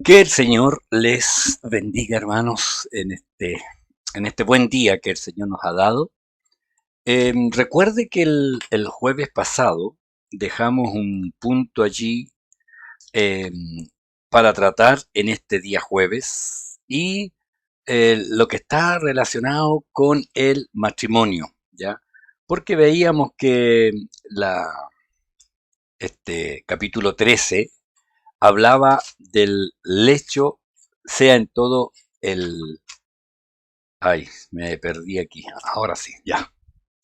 Que el Señor les bendiga, hermanos, en este buen día que el Señor nos ha dado. Recuerde que el jueves pasado dejamos un punto allí para tratar en este día jueves y lo que está relacionado con el matrimonio, ¿ya? Porque veíamos que este capítulo 13 hablaba del lecho, sea en todo el... Ay, me perdí aquí. Ahora sí, ya.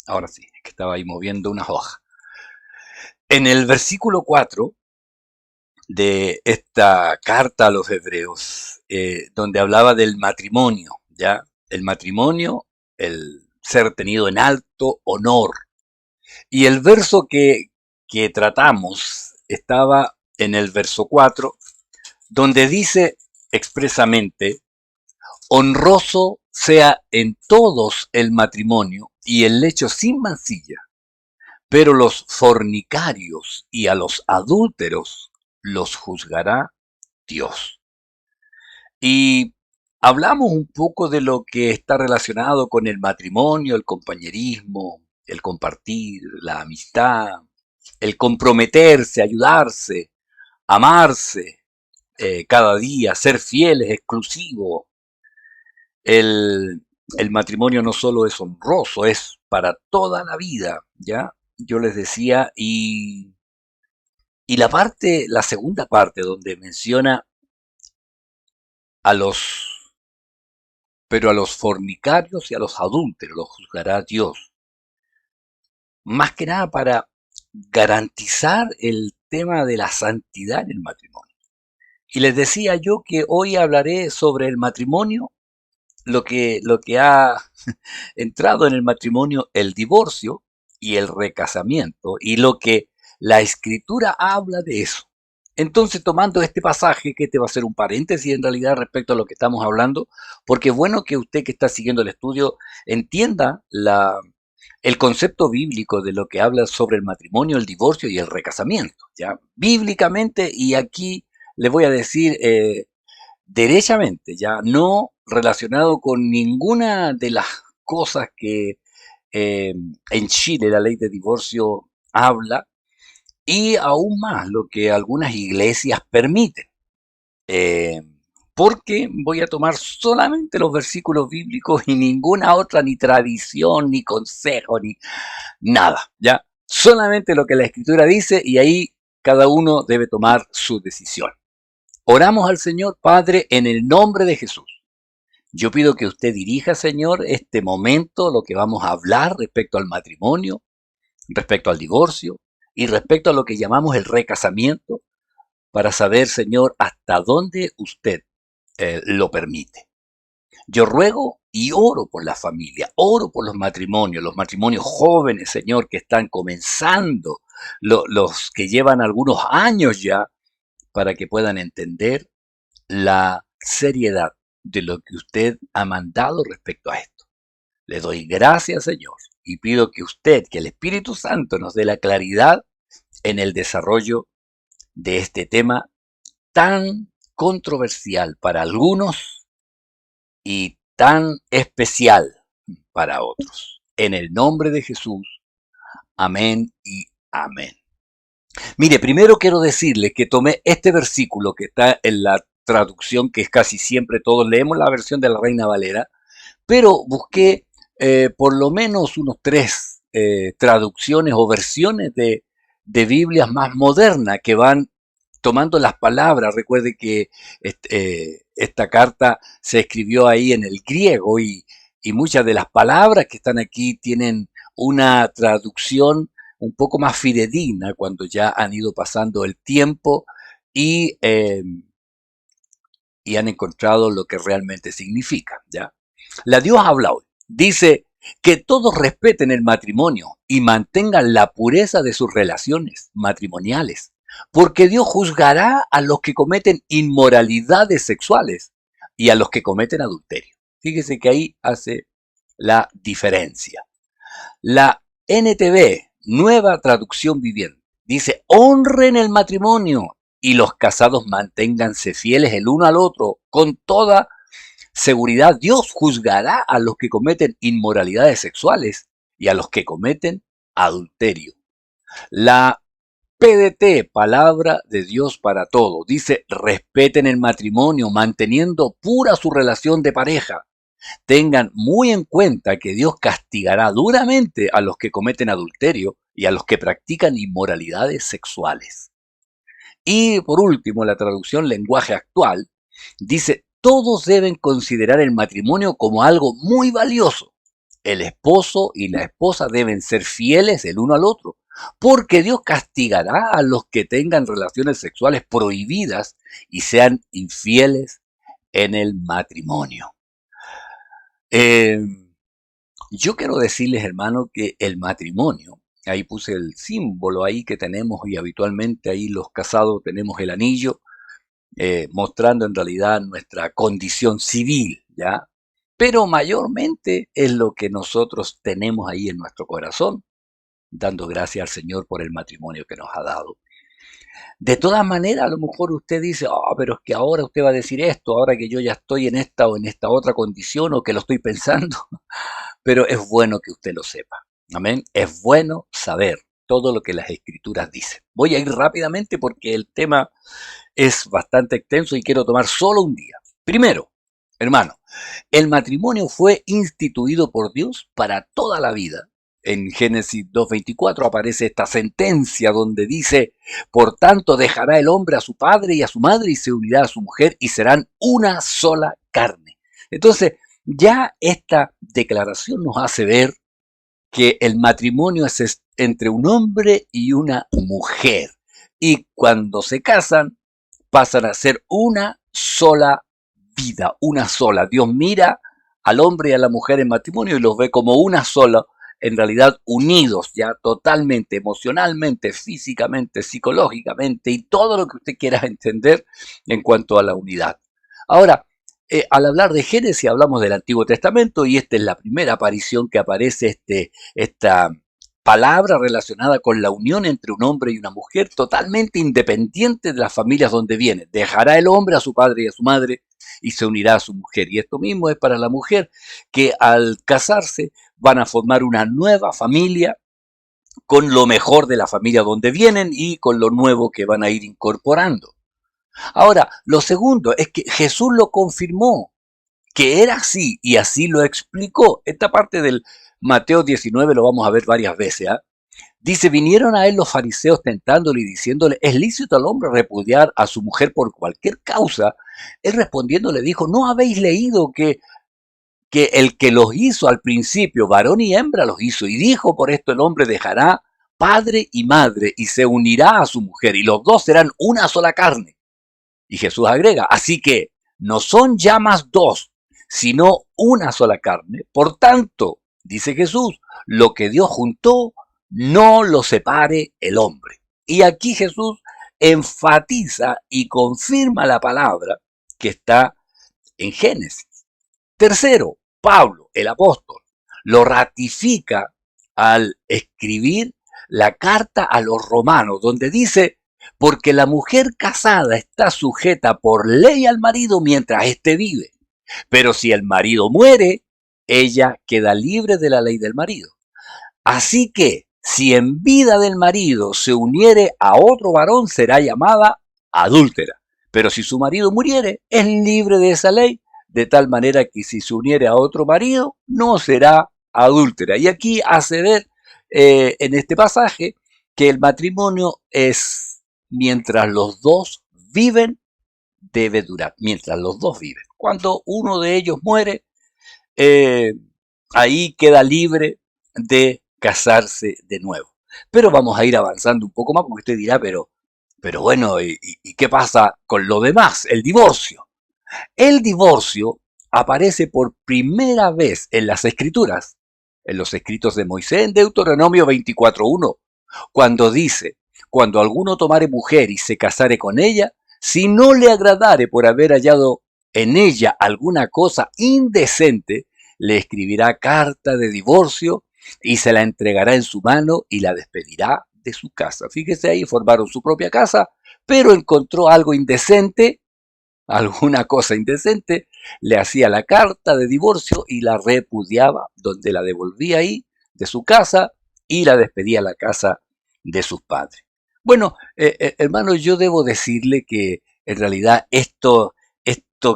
Ahora sí, es que estaba ahí moviendo unas hojas. En el versículo 4 de esta carta a los hebreos, donde hablaba del matrimonio, ¿ya? El matrimonio, el ser tenido en alto honor. Y el verso que tratamos estaba en el verso 4, donde dice expresamente: honroso sea en todos el matrimonio y el lecho sin mancilla, pero los fornicarios y a los adúlteros los juzgará Dios. Y hablamos un poco de lo que está relacionado con el matrimonio, el compañerismo, el compartir, la amistad, el comprometerse, ayudarse, amarse cada día, ser fieles, exclusivos. El matrimonio no solo es honroso, es para toda la vida, ¿ya? Yo les decía, y la segunda parte donde menciona a los, pero a los fornicarios y a los adúlteros los juzgará Dios. Más que nada para garantizar el tema de la santidad en el matrimonio. Y les decía yo que hoy hablaré sobre el matrimonio, lo que ha entrado en el matrimonio, el divorcio y el recasamiento, y lo que la escritura habla de eso. Entonces, tomando este pasaje, que este va a ser un paréntesis en realidad respecto a lo que estamos hablando, porque es bueno que usted que está siguiendo el estudio entienda el concepto bíblico de lo que habla sobre el matrimonio, el divorcio y el recasamiento, ¿ya? Bíblicamente, y aquí le voy a decir derechamente, ya no relacionado con ninguna de las cosas que en Chile la ley de divorcio habla, y aún más lo que algunas iglesias permiten. Eh, porque voy a tomar solamente los versículos bíblicos y ninguna otra, ni tradición, ni consejo, ni nada, ¿ya? Solamente lo que la escritura dice, y ahí cada uno debe tomar su decisión. Oramos al Señor. Padre, en el nombre de Jesús. Yo pido que usted dirija, Señor, este momento, lo que vamos a hablar respecto al matrimonio, respecto al divorcio y respecto a lo que llamamos el recasamiento, para saber, Señor, hasta dónde usted lo permite. Yo ruego y oro por la familia, oro por los matrimonios jóvenes, Señor, que están comenzando, los que llevan algunos años ya, para que puedan entender la seriedad de lo que usted ha mandado respecto a esto. Le doy gracias, Señor, y pido que usted, que el Espíritu Santo nos dé la claridad en el desarrollo de este tema tan controversial para algunos y tan especial para otros. En el nombre de Jesús, amén y amén. Mire, primero quiero decirle que tomé este versículo que está en la traducción que es casi siempre todos leemos, la versión de la Reina Valera, pero busqué por lo menos unos tres traducciones o versiones de Biblias más modernas que van tomando las palabras. Recuerde que esta carta se escribió ahí en el griego, y muchas de las palabras que están aquí tienen una traducción un poco más fidedigna cuando ya han ido pasando el tiempo y, eh, y han encontrado lo que realmente significa, ¿ya? La Dios habla hoy. Dice que todos respeten el matrimonio y mantengan la pureza de sus relaciones matrimoniales, porque Dios juzgará a los que cometen inmoralidades sexuales y a los que cometen adulterio. Fíjese que ahí hace la diferencia. La NTV, Nueva Traducción Viviente, dice: honren el matrimonio y los casados manténganse fieles el uno al otro con toda seguridad. Dios juzgará a los que cometen inmoralidades sexuales y a los que cometen adulterio. La PDT, Palabra de Dios para Todo, dice: respeten el matrimonio manteniendo pura su relación de pareja. Tengan muy en cuenta que Dios castigará duramente a los que cometen adulterio y a los que practican inmoralidades sexuales. Y por último, la traducción lenguaje actual dice: todos deben considerar el matrimonio como algo muy valioso. El esposo y la esposa deben ser fieles el uno al otro, porque Dios castigará a los que tengan relaciones sexuales prohibidas y sean infieles en el matrimonio. Eh, yo quiero decirles, hermano, que el matrimonio, ahí puse el símbolo ahí que tenemos y habitualmente ahí los casados tenemos el anillo, mostrando en realidad nuestra condición civil, ¿ya? Pero mayormente es lo que nosotros tenemos ahí en nuestro corazón, dando gracias al Señor por el matrimonio que nos ha dado. De todas maneras, a lo mejor usted dice: oh, pero es que ahora usted va a decir esto, ahora que yo ya estoy en esta o en esta otra condición o que lo estoy pensando. Pero es bueno que usted lo sepa. Amén. Es bueno saber todo lo que las escrituras dicen. Voy a ir rápidamente porque el tema es bastante extenso y quiero tomar solo un día. Primero, hermano, el matrimonio fue instituido por Dios para toda la vida. En Génesis 2:24 aparece esta sentencia donde dice: por tanto dejará el hombre a su padre y a su madre y se unirá a su mujer y serán una sola carne. Entonces, ya esta declaración nos hace ver que el matrimonio es entre un hombre y una mujer. Y cuando se casan, pasan a ser una sola vida, una sola. Dios mira al hombre y a la mujer en matrimonio y los ve como una sola, en realidad unidos ya totalmente, emocionalmente, físicamente, psicológicamente y todo lo que usted quiera entender en cuanto a la unidad. Ahora, al hablar de Génesis hablamos del Antiguo Testamento y esta es la primera aparición que aparece esta palabra relacionada con la unión entre un hombre y una mujer totalmente independiente de las familias donde viene. Dejará el hombre a su padre y a su madre y se unirá a su mujer. Y esto mismo es para la mujer, que al casarse van a formar una nueva familia con lo mejor de la familia donde vienen y con lo nuevo que van a ir incorporando. Ahora, lo segundo es que Jesús lo confirmó, que era así y así lo explicó. Esta parte del Mateo 19 lo vamos a ver varias veces. ¿eh? Dice: vinieron a él los fariseos tentándole y diciéndole: ¿es lícito al hombre repudiar a su mujer por cualquier causa? Él respondiendo le dijo: ¿no habéis leído que el que los hizo al principio, varón y hembra los hizo? Y dijo: por esto el hombre dejará padre y madre y se unirá a su mujer y los dos serán una sola carne. Y Jesús agrega: así que no son ya más dos, sino una sola carne. Por tanto, dice Jesús, lo que Dios juntó, no lo separe el hombre. Y aquí Jesús enfatiza y confirma la palabra que está en Génesis. Tercero, Pablo, el apóstol, lo ratifica al escribir la carta a los romanos, donde dice: porque la mujer casada está sujeta por ley al marido mientras éste vive. Pero si el marido muere, ella queda libre de la ley del marido. Así que, si en vida del marido se uniere a otro varón, será llamada adúltera. Pero si su marido muriere, es libre de esa ley, de tal manera que si se uniere a otro marido, no será adúltera. Y aquí hace ver en este pasaje que el matrimonio es mientras los dos viven, debe durar, mientras los dos viven. Cuando uno de ellos muere, eh, ahí queda libre de casarse de nuevo. Pero vamos a ir avanzando un poco más porque usted dirá: pero bueno, ¿y qué pasa con lo demás? El divorcio. El divorcio aparece por primera vez en las Escrituras, en los escritos de Moisés en Deuteronomio 24:1, cuando dice: cuando alguno tomare mujer y se casare con ella, si no le agradare por haber hallado en ella alguna cosa indecente, le escribirá carta de divorcio y se la entregará en su mano y la despedirá de su casa. Fíjese ahí, formaron su propia casa, pero encontró algo indecente, alguna cosa indecente, le hacía la carta de divorcio y la repudiaba, donde la devolvía ahí de su casa y la despedía a la casa de sus padres. Bueno, hermano, yo debo decirle que en realidad esto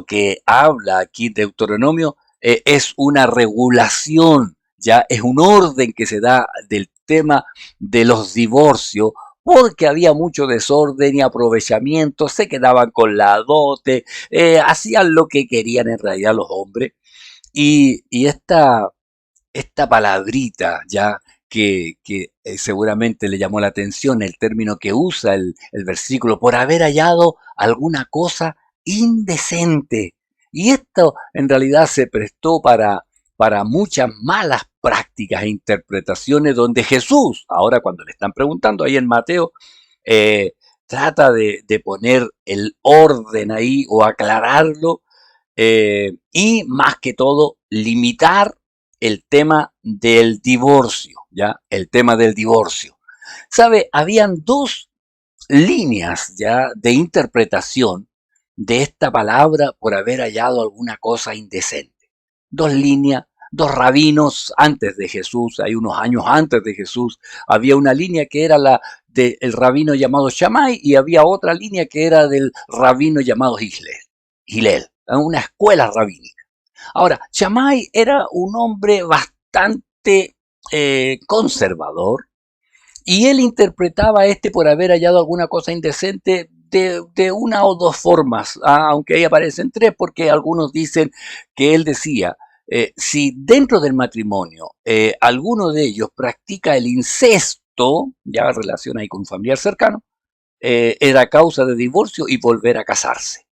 que habla aquí Deuteronomio es una regulación, ya es un orden que se da del tema de los divorcios, porque había mucho desorden y aprovechamiento, se quedaban con la dote, hacían lo que querían en realidad los hombres. Y esta palabrita ya que seguramente le llamó la atención, el término que usa el versículo, por haber hallado alguna cosa indecente. Y esto en realidad se prestó para muchas malas prácticas e interpretaciones donde Jesús, ahora cuando le están preguntando ahí en Mateo, eh, trata de poner el orden ahí o aclararlo y más que todo limitar el tema del divorcio, ¿ya? El tema del divorcio. ¿Sabe? Habían dos líneas ya de interpretación de esta palabra por haber hallado alguna cosa indecente. Dos líneas, dos rabinos antes de Jesús, hay unos años antes de Jesús, había una línea que era la del rabino llamado Shammai y había otra línea que era del rabino llamado Hillel, una escuela rabínica. Ahora, Shammai era un hombre bastante conservador, y él interpretaba por haber hallado alguna cosa indecente de una o dos formas, aunque ahí aparecen tres, porque algunos dicen que él decía, si dentro del matrimonio alguno de ellos practica el incesto, ya relaciona ahí con un familiar cercano, era causa de divorcio y volver a casarse.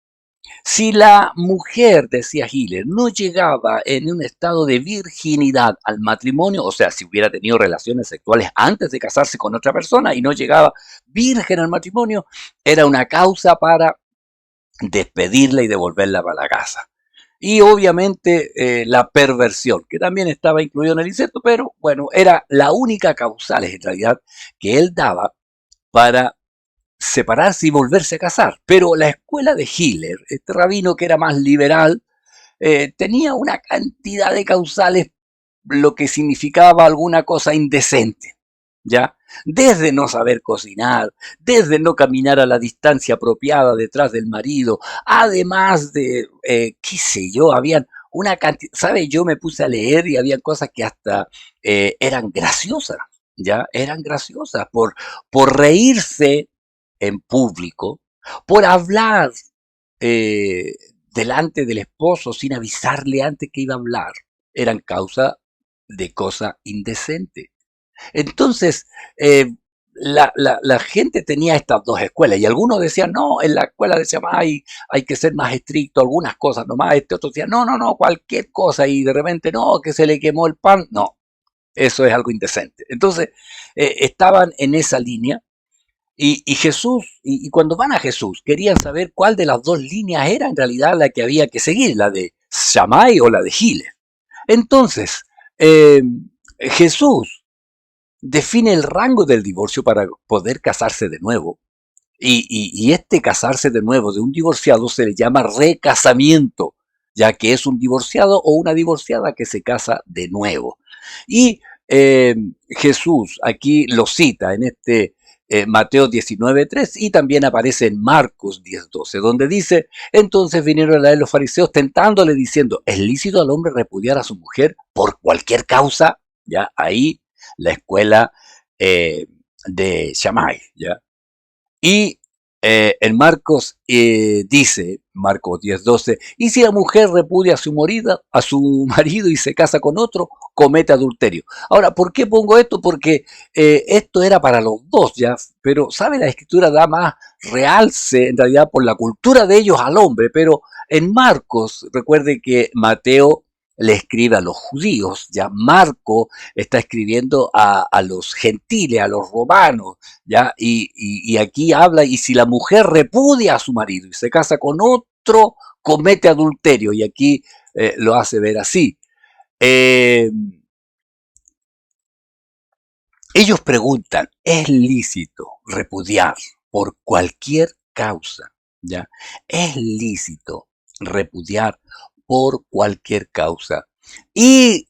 Si la mujer, decía Hiller, no llegaba en un estado de virginidad al matrimonio, o sea, si hubiera tenido relaciones sexuales antes de casarse con otra persona y no llegaba virgen al matrimonio, era una causa para despedirla y devolverla para la casa. Y obviamente la perversión, que también estaba incluido en el incesto, pero bueno, era la única causal en realidad que él daba para separarse y volverse a casar. Pero la escuela de Hiller, este rabino que era más liberal, tenía una cantidad de causales, lo que significaba alguna cosa indecente. ¿Ya? Desde no saber cocinar, desde no caminar a la distancia apropiada detrás del marido, además de, qué sé yo, habían una cantidad, ¿sabe? Yo me puse a leer y había cosas que hasta eran graciosas, ¿ya? Eran graciosas por reírse en público, por hablar eh, delante del esposo sin avisarle antes que iba a hablar, eran causa de cosa indecente. Entonces, la gente tenía estas dos escuelas y algunos decían, no, en la escuela de Shammai hay que ser más estricto, algunas cosas nomás, este otro decía, no, no, no, cualquier cosa y de repente, no, que se le quemó el pan, no, eso es algo indecente. Entonces, estaban en esa línea y Jesús, y cuando van a Jesús, querían saber cuál de las dos líneas era en realidad la que había que seguir, la de Shammai o la de Giles. Entonces, eh, Jesús define el rango del divorcio para poder casarse de nuevo. Y este casarse de nuevo de un divorciado se le llama recasamiento, ya que es un divorciado o una divorciada que se casa de nuevo. Y Jesús aquí lo cita en Mateo 19:3 y también aparece en Marcos 10:12, donde dice, entonces vinieron a él los fariseos tentándole diciendo, ¿es lícito al hombre repudiar a su mujer por cualquier causa? Ya ahí la escuela de Shammai, ¿ya? Y en Marcos dice, Marcos 10:12, y si la mujer repudia a su marido y se casa con otro, comete adulterio. Ahora, ¿por qué pongo esto? Porque esto era para los dos, ¿ya? Pero, ¿sabe? La escritura da más realce, en realidad, por la cultura de ellos al hombre, pero en Marcos, recuerde que Mateo le escribe a los judíos, ya Marco está escribiendo a los gentiles, a los romanos, ¿ya? Y aquí habla, y si la mujer repudia a su marido y se casa con otro, comete adulterio, y aquí lo hace ver así. Eh, Ellos preguntan, ¿es lícito repudiar por cualquier causa? ¿Ya? ¿Es lícito repudiar por cualquier causa? Y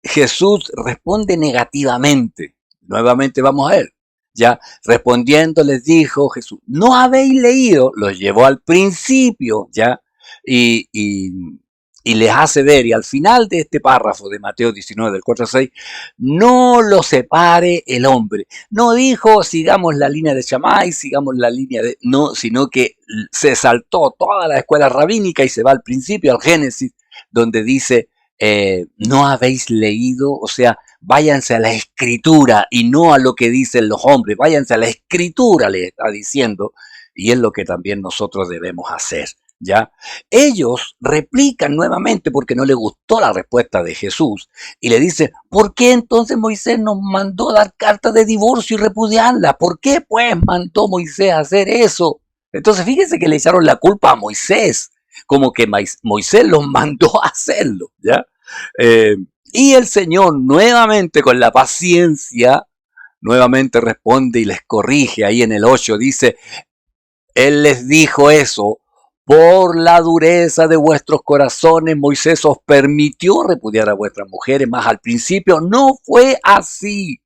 Jesús responde negativamente. Nuevamente vamos a ver. Ya respondiendo les dijo Jesús, ¿no habéis leído? Los llevó al principio, ya, y, y, y les hace ver, y al final de este párrafo de Mateo 19, del 4 al 6, no lo separe el hombre. No dijo, sigamos la línea de Shammai, sigamos la línea de... No, sino que se saltó toda la escuela rabínica y se va al principio, al Génesis, donde dice, no habéis leído, o sea, váyanse a la escritura y no a lo que dicen los hombres, váyanse a la escritura, le está diciendo, y es lo que también nosotros debemos hacer, ¿ya? Ellos replican nuevamente porque no les gustó la respuesta de Jesús y le dicen, ¿por qué entonces Moisés nos mandó dar carta de divorcio y repudiarla? ¿Por qué pues mandó Moisés a hacer eso? Entonces fíjense que le echaron la culpa a Moisés, como que Moisés los mandó a hacerlo, ¿ya? Eh, y el Señor nuevamente con la paciencia, nuevamente responde y les corrige. Ahí en el 8 dice, Él les dijo eso, por la dureza de vuestros corazones Moisés os permitió repudiar a vuestras mujeres, mas al principio no fue así.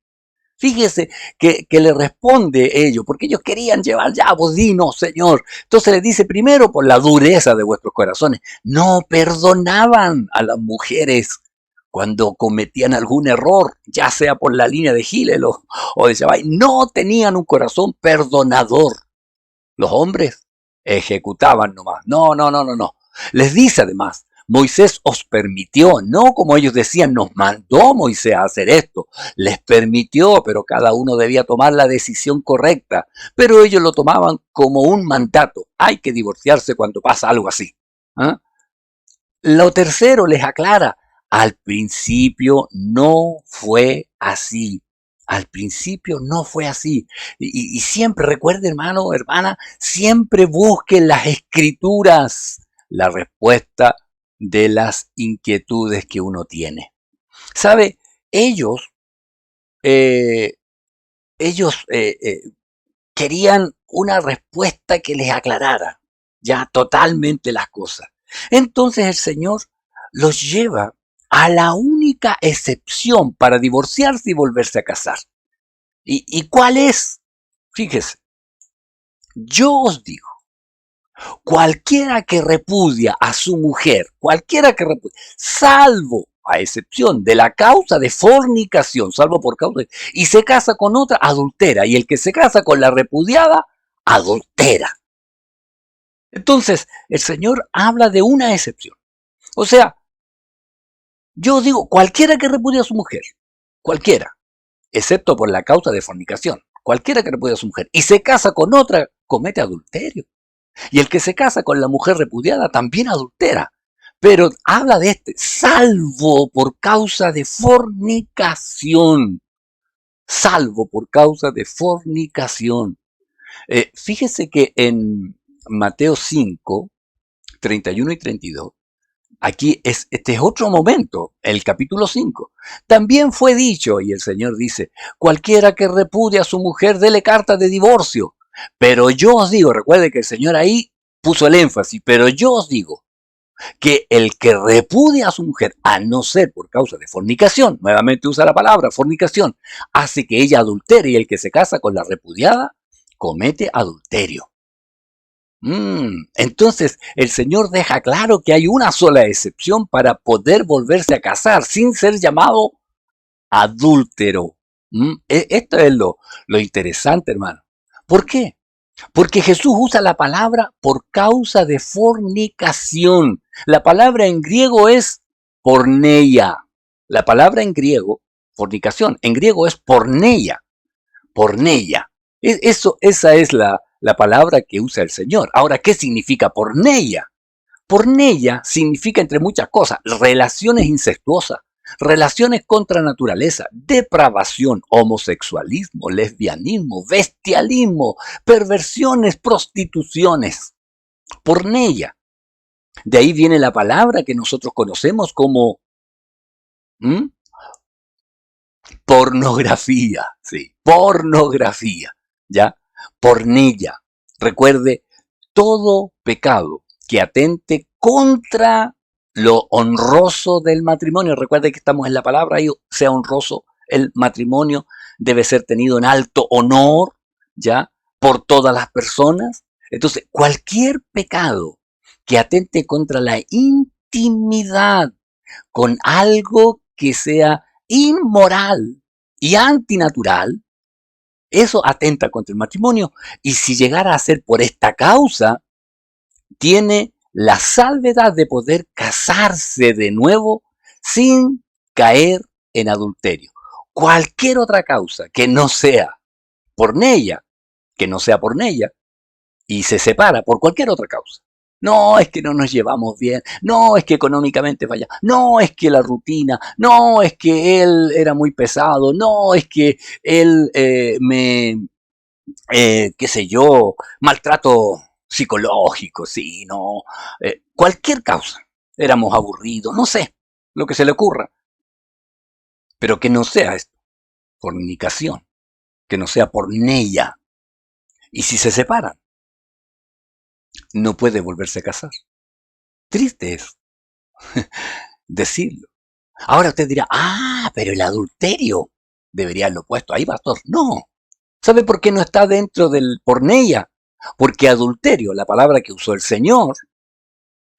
Fíjese que le responde ellos, porque ellos querían llevar ya, vos dinos, Señor. Entonces le dice primero por la dureza de vuestros corazones. No perdonaban a las mujeres cuando cometían algún error, ya sea por la línea de Gilel o de Shabai. No tenían un corazón perdonador. Los hombres ejecutaban nomás. No, no, no, no, no. Les dice además, Moisés os permitió, no como ellos decían, nos mandó Moisés a hacer esto, les permitió, pero cada uno debía tomar la decisión correcta, pero ellos lo tomaban como un mandato, hay que divorciarse cuando pasa algo así. ¿Ah? Lo tercero les aclara, al principio no fue así. Al principio no fue así. Y siempre recuerde, hermano, hermana, siempre busque en las escrituras la respuesta de las inquietudes que uno tiene. ¿Sabe? Ellos, eh, ellos querían una respuesta que les aclarara ya totalmente las cosas. Entonces el Señor los lleva a la única excepción para divorciarse y volverse a casar. ¿Y cuál es? Fíjese, yo os digo, cualquiera que repudia a su mujer, cualquiera que repudia, salvo a excepción de la causa de fornicación, salvo por causa de, y se casa con otra, adultera, y el que se casa con la repudiada, adultera. Entonces, el Señor habla de una excepción. O sea, yo digo, cualquiera que repudie a su mujer, cualquiera, excepto por la causa de fornicación, cualquiera que repudie a su mujer y se casa con otra, comete adulterio. Y el que se casa con la mujer repudiada también adultera. Pero habla de este, salvo por causa de fornicación. Salvo por causa de fornicación. Fíjese que en Mateo 5, 31 y 32, aquí este es otro momento, el capítulo 5. También fue dicho, y el Señor dice, cualquiera que repudie a su mujer, dele carta de divorcio. Pero yo os digo, recuerde que el Señor ahí puso el énfasis, pero yo os digo que el que repudia a su mujer, a no ser por causa de fornicación, nuevamente usa la palabra fornicación, hace que ella adultere y el que se casa con la repudiada comete adulterio. Entonces, el Señor deja claro que hay una sola excepción para poder volverse a casar sin ser llamado adúltero. Esto es lo interesante, hermano. ¿Por qué? Porque Jesús usa la palabra por causa de fornicación. La palabra en griego es porneia. La palabra en griego, fornicación, en griego es porneia. Porneia. Esa es la palabra que usa el Señor. Ahora, ¿qué significa porneia? Porneia significa, entre muchas cosas, relaciones incestuosas, relaciones contra naturaleza, depravación, homosexualismo, lesbianismo, bestialismo, perversiones, prostituciones. Porneia. De ahí viene la palabra que nosotros conocemos como ¿m? Pornografía, sí, pornografía, ¿ya? Pornella. Recuerde, todo pecado que atente contra lo honroso del matrimonio. Recuerde que estamos en la palabra y sea honroso el matrimonio, debe ser tenido en alto honor, ¿ya? Por todas las personas. Entonces, cualquier pecado que atente contra la intimidad con algo que sea inmoral y antinatural, eso atenta contra el matrimonio. Y si llegara a ser por esta causa, tiene la salvedad de poder casarse de nuevo sin caer en adulterio. Cualquier otra causa que no sea porneia, que no sea porneia, y se separa por cualquier otra causa. No, es que no nos llevamos bien, no, es que económicamente falla, no, es que la rutina, no, es que él era muy pesado, no, es que él qué sé yo, maltrato psicológico, sí, no, cualquier causa, éramos aburridos, no sé, lo que se le ocurra, pero que no sea esto, fornicación, que no sea porneia. Y si se separan, no puede volverse a casar. Triste es decirlo. Ahora usted dirá, pero el adulterio debería haberlo puesto ahí, pastor. No. ¿Sabe por qué no está dentro del porneia? Porque adulterio, la palabra que usó el Señor,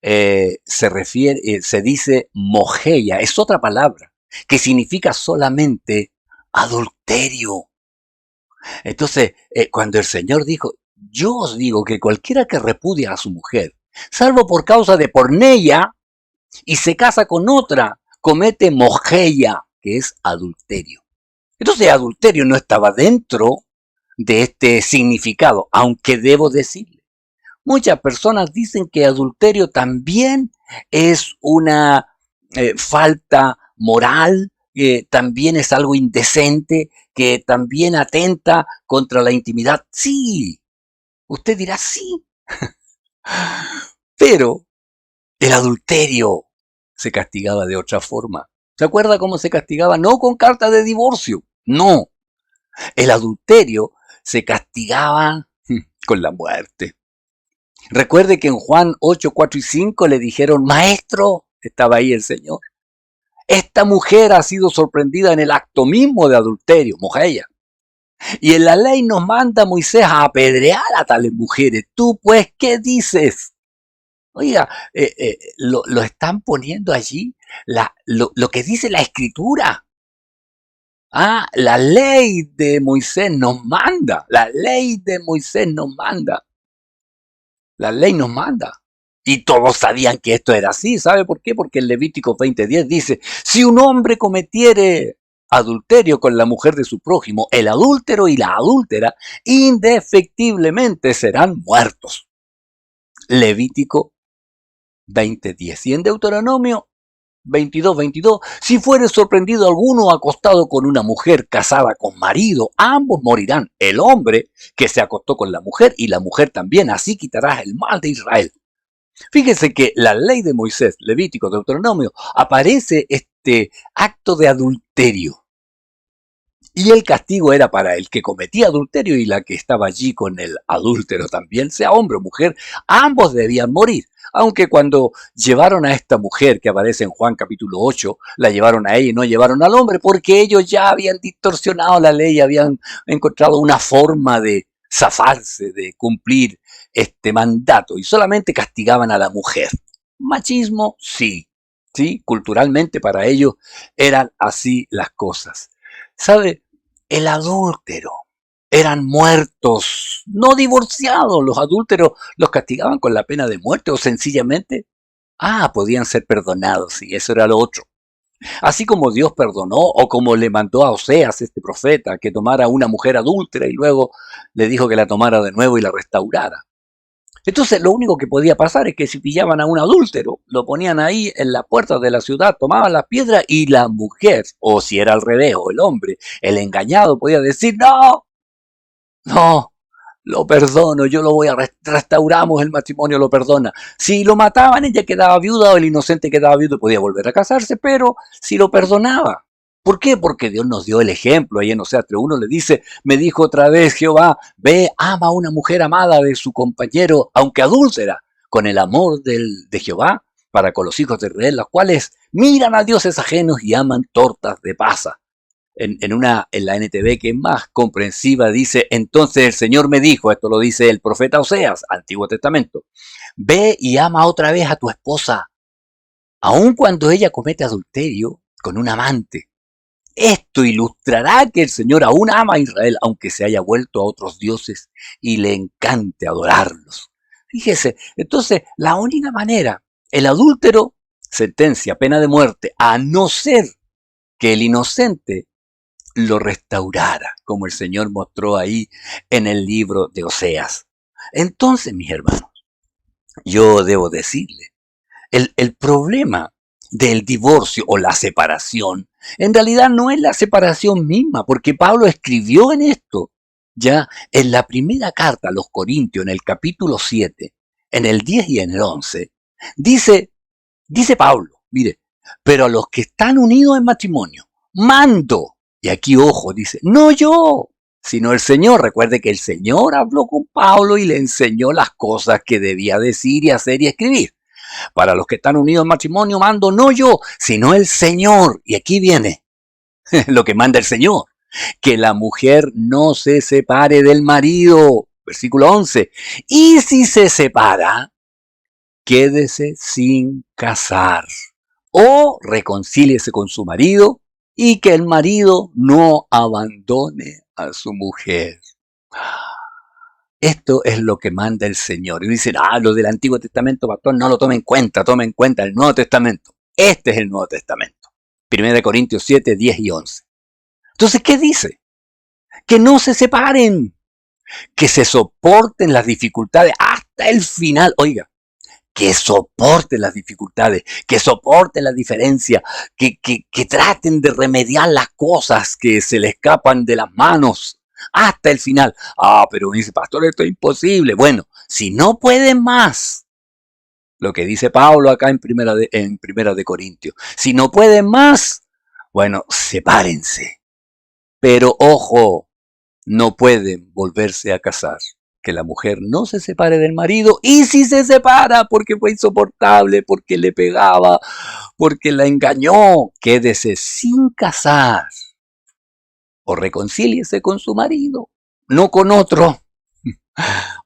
se dice mojeia, es otra palabra, que significa solamente adulterio. Entonces, cuando el Señor dijo, yo os digo que cualquiera que repudia a su mujer, salvo por causa de porneia, y se casa con otra, comete mojeia, que es adulterio. Entonces, adulterio no estaba dentro de este significado, aunque debo decirle, muchas personas dicen que adulterio también es una falta moral, que también es algo indecente, que también atenta contra la intimidad. Sí, usted dirá sí, pero el adulterio se castigaba de otra forma. ¿Se acuerda cómo se castigaba? No con carta de divorcio, no. El adulterio se castigaba con la muerte. Recuerde que en Juan 8, 4 y 5 le dijeron, maestro, estaba ahí el Señor, esta mujer ha sido sorprendida en el acto mismo de adulterio, mojeya. Y en la ley nos manda Moisés a apedrear a tales mujeres. Tú pues, ¿qué dices? Oiga, lo están poniendo allí, lo que dice la escritura. La ley de Moisés nos manda, la ley de Moisés nos manda. La ley nos manda. Y todos sabían que esto era así. ¿Sabe por qué? Porque el Levítico 20:10 dice, si un hombre cometiere adulterio con la mujer de su prójimo, el adúltero y la adúltera indefectiblemente serán muertos. Levítico 20:10. Y en Deuteronomio 22:22, si fuere sorprendido alguno acostado con una mujer casada con marido, ambos morirán, el hombre que se acostó con la mujer y la mujer también, así quitarás el mal de Israel. Fíjese que la ley de Moisés, Levítico, Deuteronomio, aparece este acto de adulterio. Y el castigo era para el que cometía adulterio y la que estaba allí con el adúltero también, sea hombre o mujer, ambos debían morir. Aunque cuando llevaron a esta mujer que aparece en Juan capítulo 8, la llevaron a ella y no llevaron al hombre, porque ellos ya habían distorsionado la ley, habían encontrado una forma de zafarse, de cumplir este mandato, y solamente castigaban a la mujer. Machismo, sí, sí, culturalmente para ellos eran así las cosas. ¿Sabe? El adúltero. Eran muertos, no divorciados. Los adúlteros los castigaban con la pena de muerte o sencillamente, podían ser perdonados y eso era lo otro. Así como Dios perdonó o como le mandó a Oseas, este profeta, que tomara una mujer adúltera y luego le dijo que la tomara de nuevo y la restaurara. Entonces lo único que podía pasar es que si pillaban a un adúltero, lo ponían ahí en la puerta de la ciudad, tomaban las piedras y la mujer, o si era al revés, o el hombre, el engañado podía decir, no, no, lo perdono, yo lo voy a restauramos el matrimonio, lo perdona. Si lo mataban, ella quedaba viuda o el inocente quedaba viudo y podía volver a casarse, pero si lo perdonaba. ¿Por qué? Porque Dios nos dio el ejemplo. Ahí en Oseas 3:1 le dice, me dijo otra vez Jehová, ve, ama a una mujer amada de su compañero, aunque adúltera, con el amor de Jehová para con los hijos de Israel, los cuales miran a dioses ajenos y aman tortas de pasa. En la NTV que es más comprensiva dice, entonces el Señor me dijo, esto lo dice el profeta Oseas, Antiguo Testamento, ve y ama otra vez a tu esposa, aun cuando ella comete adulterio con un amante. Esto ilustrará que el Señor aún ama a Israel, aunque se haya vuelto a otros dioses y le encante adorarlos. Fíjese, entonces la única manera, el adúltero sentencia pena de muerte, a no ser que el inocente lo restaurara, como el Señor mostró ahí en el libro de Oseas. Entonces, mis hermanos, yo debo decirle, el problema del divorcio o la separación, en realidad no es la separación misma, porque Pablo escribió en esto, ya en la primera carta a los Corintios, en el capítulo 7, en el 10 y en el 11, dice Pablo, mire, pero a los que están unidos en matrimonio, mando, y aquí ojo, dice, no yo, sino el Señor. Recuerde que el Señor habló con Pablo y le enseñó las cosas que debía decir y hacer y escribir. Para los que están unidos en matrimonio, mando no yo, sino el Señor. Y aquí viene lo que manda el Señor. Que la mujer no se separe del marido. Versículo 11. Y si se separa, quédese sin casar. O reconcíliese con su marido y que el marido no abandone a su mujer. Esto es lo que manda el Señor. Y dicen, lo del Antiguo Testamento, pastor, no lo tome en cuenta el Nuevo Testamento. Este es el Nuevo Testamento. 1 Corintios 7, 10 y 11. Entonces, ¿qué dice? Que no se separen, que se soporten las dificultades hasta el final. Oiga, que soporten las dificultades, que soporten la diferencia, que traten de remediar las cosas que se le escapan de las manos hasta el final. Pero dice, pastor, esto es imposible. Bueno, si no pueden más, lo que dice Pablo acá en primera de Corintios, si no pueden más, bueno, sepárense. Pero ojo, no pueden volverse a casar. Que la mujer no se separe del marido, y si se separa porque fue insoportable, porque le pegaba, porque la engañó, quédese sin casar o reconcíliese con su marido, no con otro,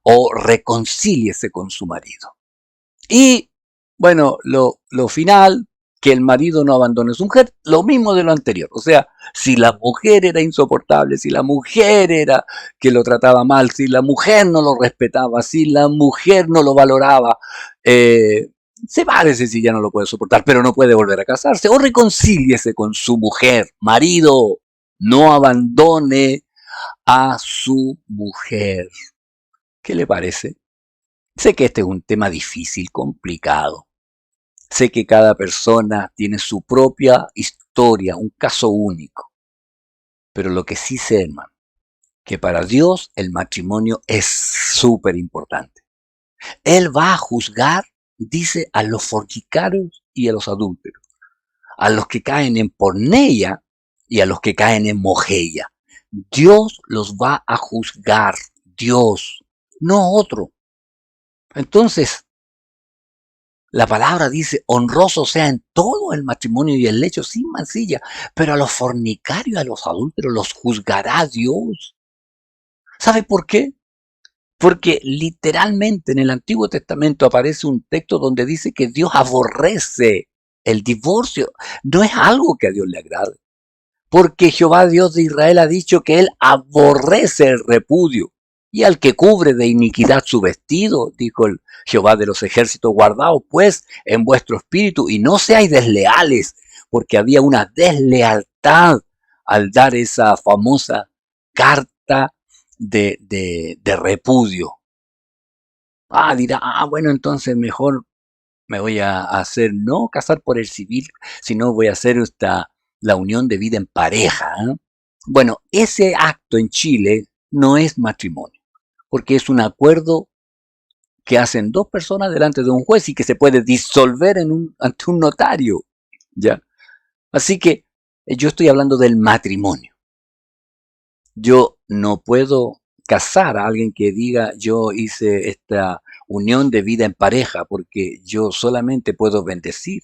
o reconcíliese con su marido. Y bueno, lo final, que el marido no abandone a su mujer, lo mismo de lo anterior. O sea, si la mujer era insoportable, si la mujer era que lo trataba mal, si la mujer no lo respetaba, si la mujer no lo valoraba, sepárese si ya no lo puede soportar, pero no puede volver a casarse, o reconcíliese con su mujer. Marido, no abandone a su mujer. ¿Qué le parece? Sé que este es un tema difícil, complicado. Sé que cada persona tiene su propia historia, un caso único. Pero lo que sí sé, hermano, que para Dios el matrimonio es súper importante. Él va a juzgar, dice, a los fornicarios y a los adúlteros, a los que caen en porneia y a los que caen en mojeia. Dios los va a juzgar, Dios, no otro. Entonces, la palabra dice, honroso sea en todo el matrimonio y el lecho sin mancilla, pero a los fornicarios, a los adúlteros, los juzgará Dios. ¿Sabe por qué? Porque literalmente en el Antiguo Testamento aparece un texto donde dice que Dios aborrece el divorcio. No es algo que a Dios le agrade. Porque Jehová Dios de Israel ha dicho que Él aborrece el repudio. Y al que cubre de iniquidad su vestido, dijo el Jehová de los ejércitos, guardaos pues en vuestro espíritu y no seáis desleales, porque había una deslealtad al dar esa famosa carta de repudio. Dirá, bueno, entonces mejor me voy a hacer, no casar por el civil, sino voy a hacer la unión de vida en pareja. Bueno, ese acto en Chile no es matrimonio, porque es un acuerdo que hacen dos personas delante de un juez y que se puede disolver ante un notario, ¿ya? Así que Yo estoy hablando del matrimonio. Yo no puedo casar a alguien que diga yo hice esta unión de vida en pareja, porque yo solamente puedo bendecir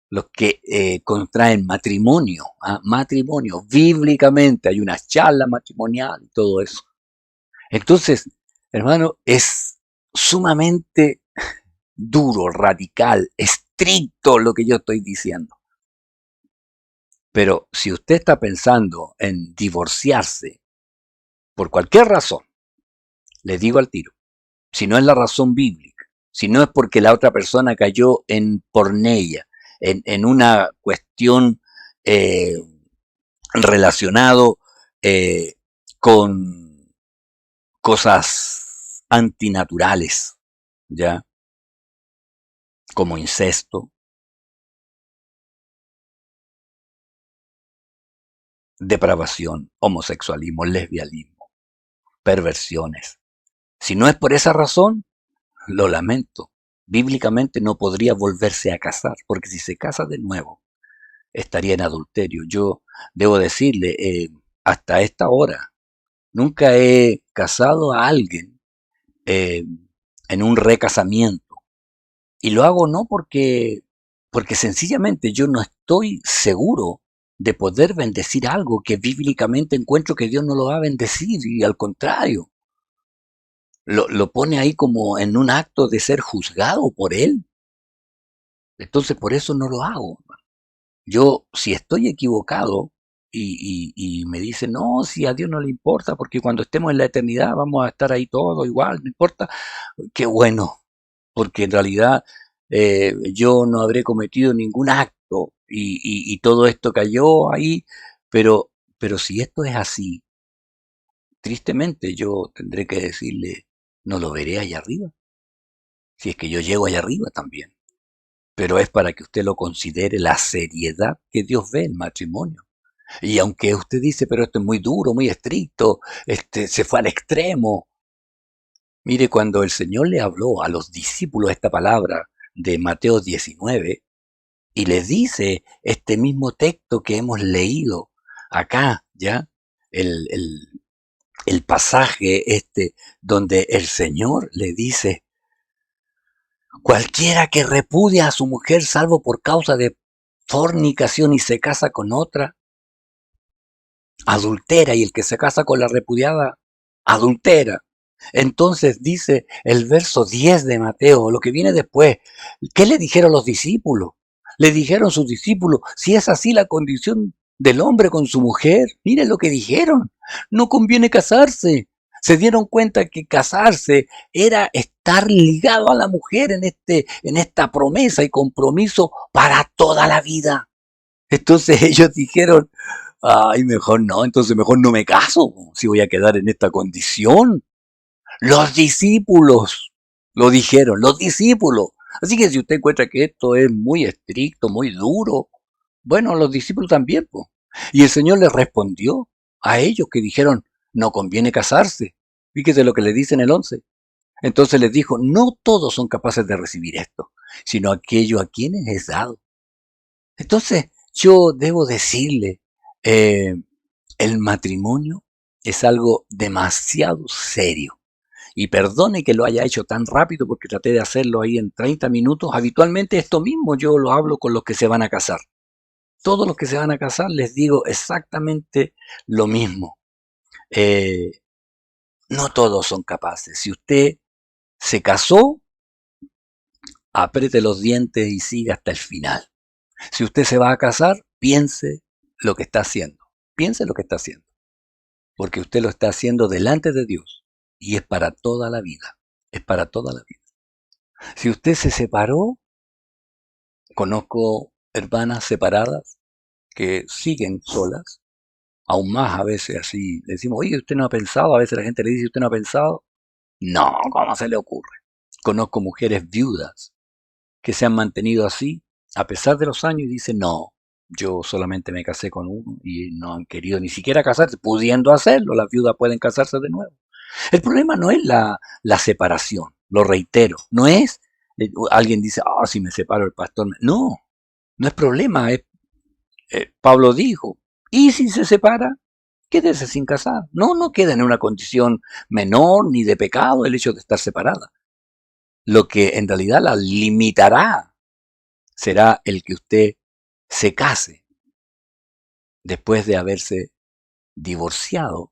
los que contraen matrimonio, ¿ah? Matrimonio, bíblicamente hay una charla matrimonial y todo eso. Entonces, hermano, es sumamente duro, radical, estricto lo que yo estoy diciendo. Pero si usted está pensando en divorciarse por cualquier razón, le digo al tiro, si no es la razón bíblica, si no es porque la otra persona cayó en porneia, en una cuestión eh, relacionado con cosas antinaturales, ¿ya? Como incesto, depravación, homosexualismo, lesbianismo, perversiones. Si no es por esa razón, lo lamento. Bíblicamente no podría volverse a casar, porque si se casa de nuevo, estaría en adulterio. Yo debo decirle, hasta esta hora, nunca he casado a alguien eh, en un recasamiento. Y lo hago no porque sencillamente yo no estoy seguro de poder bendecir algo que bíblicamente encuentro que Dios no lo va a bendecir, y al contrario, lo pone ahí como en un acto de ser juzgado por Él. Entonces por eso no lo hago. Yo, si estoy equivocado y me dicen, no, si a Dios no le importa, porque cuando estemos en la eternidad vamos a estar ahí todos igual, no importa, qué bueno, porque en realidad yo no habré cometido ningún acto y todo esto cayó ahí, pero si esto es así, tristemente yo tendré que decirle, no lo veré allá arriba, si es que yo llego allá arriba también. Pero es para que usted lo considere la seriedad que Dios ve el matrimonio. Y aunque usted dice, pero esto es muy duro, muy estricto, se fue al extremo. Mire, cuando el Señor le habló a los discípulos esta palabra de Mateo 19 y les dice este mismo texto que hemos leído acá, ¿ya? El, el, el pasaje donde el Señor le dice, cualquiera que repudia a su mujer salvo por causa de fornicación y se casa con otra, adultera, y el que se casa con la repudiada, adultera. Entonces dice el verso 10 de Mateo, lo que viene después, ¿qué le dijeron los discípulos? Le dijeron sus discípulos, si es así la condición del hombre con su mujer, miren lo que dijeron, no conviene casarse. Se dieron cuenta que casarse era estar ligado a la mujer en esta promesa y compromiso para toda la vida. Entonces ellos dijeron, ay, mejor no, entonces mejor no me caso, si voy a quedar en esta condición. Los discípulos lo dijeron, los discípulos. Así que si usted encuentra que esto es muy estricto, muy duro, bueno, los discípulos también, pues. Y el Señor les respondió a ellos que dijeron, no conviene casarse. Fíjese lo que le dice en el 11. Entonces les dijo, no todos son capaces de recibir esto, sino aquello a quienes es dado. Entonces, yo debo decirle, eh, el matrimonio es algo demasiado serio. Y perdone que lo haya hecho tan rápido porque traté de hacerlo ahí en 30 minutos. Habitualmente esto mismo yo lo hablo con los que se van a casar. Todos los que se van a casar les digo exactamente lo mismo. Eh, no todos son capaces. Si usted se casó, apriete los dientes y siga hasta el final. Si usted se va a casar, piense lo que está haciendo. Piense lo que está haciendo. Porque usted lo está haciendo delante de Dios. Y es para toda la vida. Es para toda la vida. Si usted se separó, conozco hermanas separadas que siguen solas. Aún más a veces así. Le decimos, oye, ¿usted no ha pensado? A veces la gente le dice, ¿usted no ha pensado? No, ¿cómo se le ocurre? Conozco mujeres viudas que se han mantenido así a pesar de los años y dicen, no, yo solamente me casé con uno y no han querido ni siquiera casarse, pudiendo hacerlo, las viudas pueden casarse de nuevo. El problema no es la separación, lo reitero, no es, alguien dice, si me separo el pastor, no, no es problema, Pablo dijo, Y si se separa, quédese sin casar. No, no queda en una condición menor ni de pecado el hecho de estar separada. Lo que en realidad la limitará será el que usted se case después de haberse divorciado,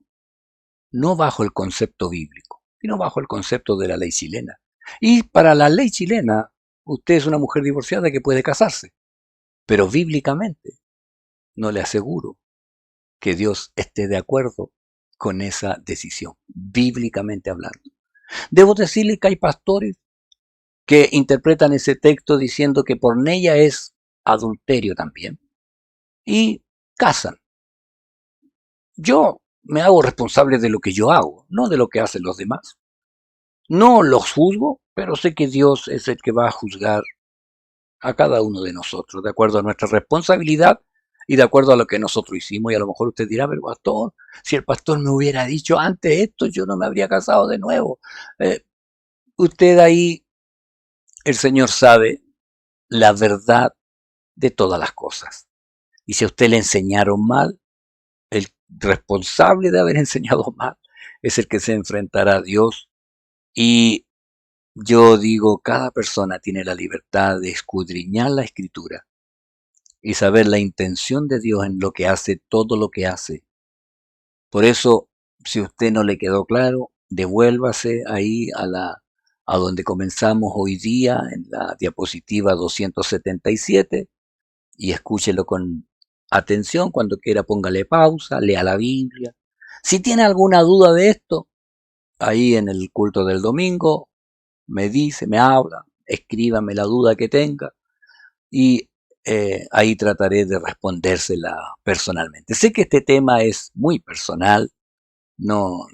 no bajo el concepto bíblico, sino bajo el concepto de la ley chilena. Y para la ley chilena, usted es una mujer divorciada que puede casarse, pero bíblicamente no le aseguro que Dios esté de acuerdo con esa decisión, bíblicamente hablando. Debo decirle que hay pastores que interpretan ese texto diciendo que porneia es adulterio también y casan. Yo me hago responsable de lo que yo hago, no de lo que hacen los demás. No los juzgo, pero sé que Dios es el que va a juzgar a cada uno de nosotros, de acuerdo a nuestra responsabilidad y de acuerdo a lo que nosotros hicimos. Y a lo mejor usted dirá, pero pastor, si el pastor me hubiera dicho antes esto, yo no me habría casado de nuevo. Usted ahí, el Señor sabe la verdad de todas las cosas. Y si a usted le enseñaron mal, el responsable de haber enseñado mal es el que se enfrentará a Dios. Y yo digo, cada persona tiene la libertad de escudriñar la escritura y saber la intención de Dios en lo que hace, todo lo que hace. Por eso, si a usted no le quedó claro, devuélvase ahí a donde comenzamos hoy día, en la diapositiva 277, y escúchelo con atención. Cuando quiera, póngale pausa, lea la Biblia. Si tiene alguna duda de esto, ahí en el culto del domingo, me dice, me habla, escríbame la duda que tenga y ahí trataré de respondérsela personalmente. Sé que este tema es muy personal, no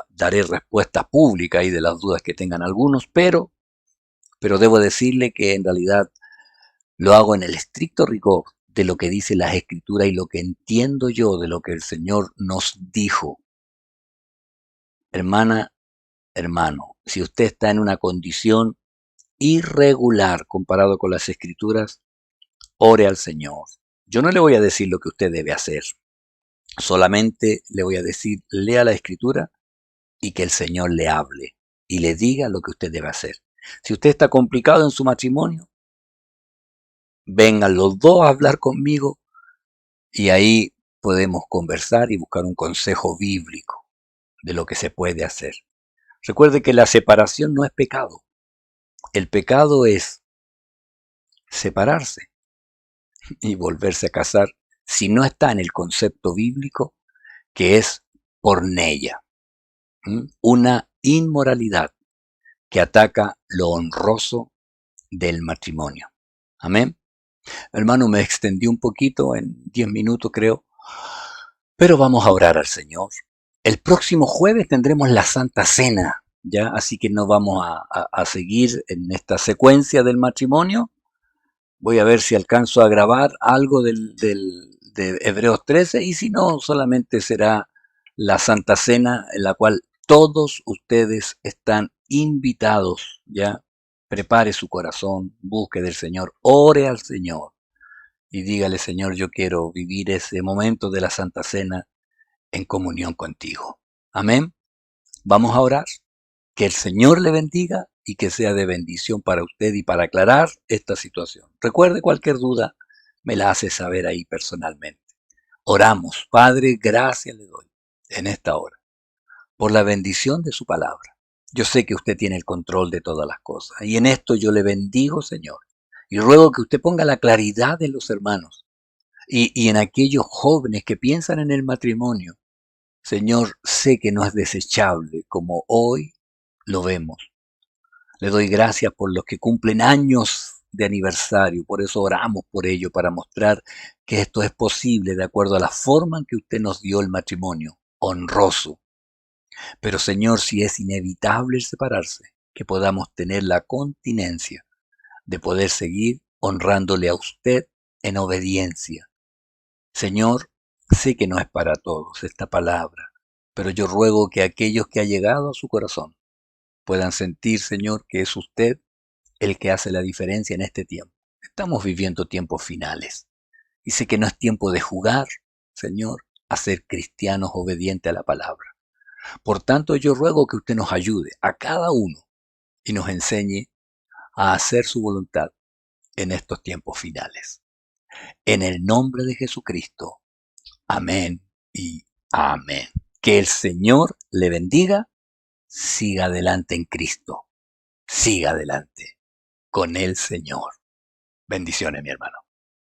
daré respuesta pública ahí de las dudas que tengan algunos, pero debo decirle que en realidad lo hago en el estricto rigor de lo que dice las Escrituras y lo que entiendo yo de lo que el Señor nos dijo. Hermana, hermano, si usted está en una condición irregular comparado con las Escrituras, ore al Señor. Yo no le voy a decir lo que usted debe hacer, solamente le voy a decir, lea la Escritura y que el Señor le hable y le diga lo que usted debe hacer. Si usted está complicado en su matrimonio, vengan los dos a hablar conmigo y ahí podemos conversar y buscar un consejo bíblico de lo que se puede hacer. Recuerde que la separación no es pecado. El pecado es separarse y volverse a casar si no está en el concepto bíblico que es porneia, una inmoralidad que ataca lo honroso del matrimonio. Amén. Hermano, me extendí un poquito, en 10 minutos creo, pero vamos a orar al Señor. El próximo jueves tendremos la Santa Cena, ¿ya? Así que no vamos a seguir en esta secuencia del matrimonio. Voy a ver si alcanzo a grabar algo de Hebreos 13 y si no, solamente será la Santa Cena en la cual todos ustedes están invitados, ¿ya? Prepare su corazón, busque del Señor, ore al Señor y dígale, Señor, yo quiero vivir ese momento de la Santa Cena en comunión contigo. Amén. Vamos a orar. Que el Señor le bendiga y que sea de bendición para usted y para aclarar esta situación. Recuerde, cualquier duda, me la hace saber ahí personalmente. Oramos. Padre, gracias le doy en esta hora por la bendición de su palabra. Yo sé que usted tiene el control de todas las cosas y en esto yo le bendigo, Señor, y ruego que usted ponga la claridad en los hermanos y en aquellos jóvenes que piensan en el matrimonio. Señor, sé que no es desechable como hoy lo vemos. Le doy gracias por los que cumplen años de aniversario, por eso oramos por ello, para mostrar que esto es posible de acuerdo a la forma en que usted nos dio el matrimonio, honroso. Pero Señor, si es inevitable el separarse, que podamos tener la continencia de poder seguir honrándole a usted en obediencia. Señor, sé que no es para todos esta palabra, pero yo ruego que aquellos que ha llegado a su corazón puedan sentir, Señor, que es usted el que hace la diferencia en este tiempo. Estamos viviendo tiempos finales y sé que no es tiempo de jugar, Señor, a ser cristianos obedientes a la palabra. Por tanto, yo ruego que usted nos ayude a cada uno y nos enseñe a hacer su voluntad en estos tiempos finales. En el nombre de Jesucristo. Amén y amén. Que el Señor le bendiga. Siga adelante en Cristo. Siga adelante con el Señor. Bendiciones, mi hermano.